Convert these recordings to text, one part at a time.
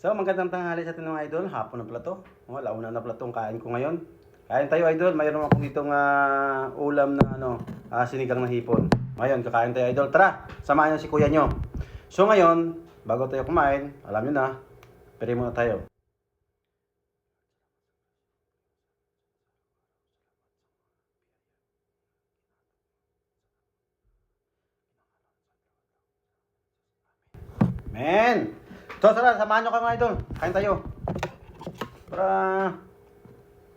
So, magandang tanghali sa atin mga idol. Hapon na pala to. Wala, una na pala tong kain ko ngayon. Kain tayo idol. Mayroon ako ditong ulam na sinigang na hipon. Ngayon, kakain tayo idol. Tara, samahan niyo si kuya nyo. So ngayon, bago tayo kumain, alam niyo na, pere muna tayo. Men! So, tara, samahan nyo ka mga idol. Kain tayo. Para,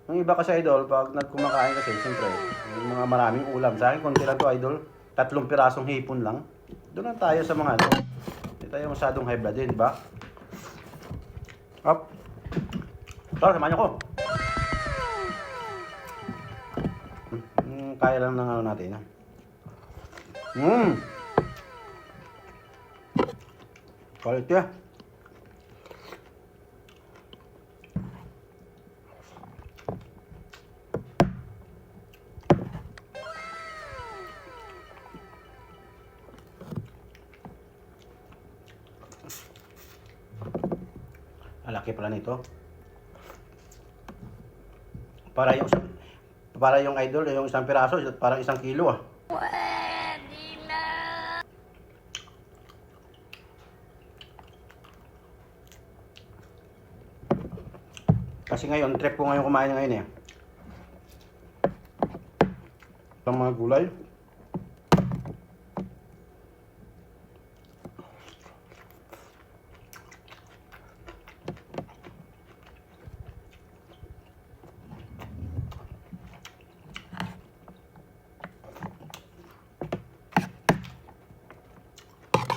yung iba kasi idol, pag nagkumakain kasi, siyempre, yung mga maraming ulam. Sa akin, konti lang to idol. 3 pirasong hipon lang. Doon lang tayo sa mga ano. Hindi tayo masyadong high blood din, di ba? Up. So, samahan nyo ko. Kaya lang ng ano natin. Quality ah. Laki pala nito. Para yung idol, yung isang piraso, parang 1 kilo ah. Pwede na. Kasi ngayon, trip ko ngayon kumain ngayon eh. Ang mga gulay.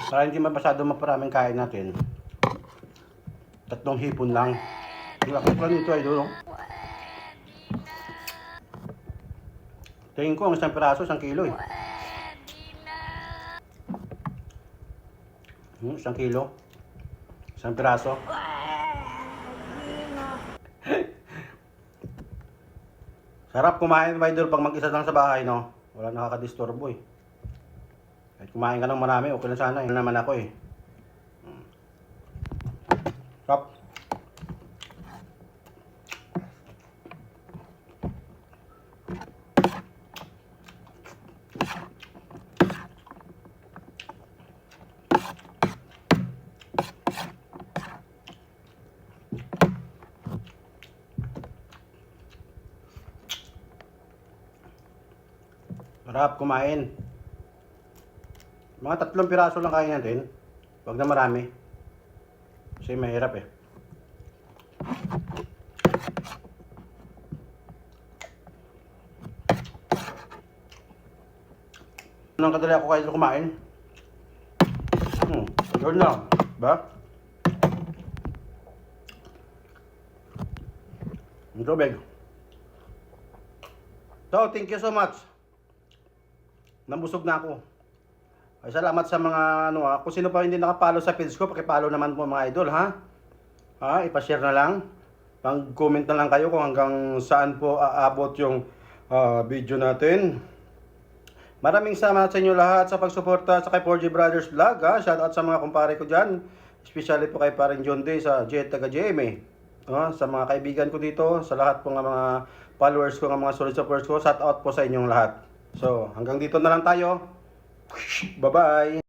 Para hindi masyado maparaming kain natin. 3 hipon lang. Laki pala nito ay doon. Tingin ko ang 1 piraso, 1 kilo eh. 1 kilo. 1 piraso. Sarap kumain mga idol pag mag-isa lang sa bahay, no? Wala nakakadisturbo eh. Kahit kumain ka ng marami, okay lang sana. Yan naman ako eh. Sarap. Sarap kumain. Mga 3 piraso lang kain natin. Huwag na marami. Kasi mahirap eh. Nang kadali ako kayo kumain. Yun lang. Ba? Ang tubig. So, thank you so much. Nabusog na ako. Ay, salamat sa mga kung sino pa hindi nakapalo sa page ko, paki-follow naman po mga idol, ha? I-share na lang. Pang-comment na lang kayo kung hanggang saan po aabot yung video natin. Maraming salamat sa inyo lahat sa pagsuporta sa kay 4G Brothers Vlog, ha? Shoutout sa mga kumpare ko dyan. Especially po kay paring John Day sa Jet taga GMA. Sa mga kaibigan ko dito, sa lahat po ng mga followers ko, ng mga solid supporters ko, shoutout po sa inyong lahat. So, hanggang dito na lang tayo. Bye-bye!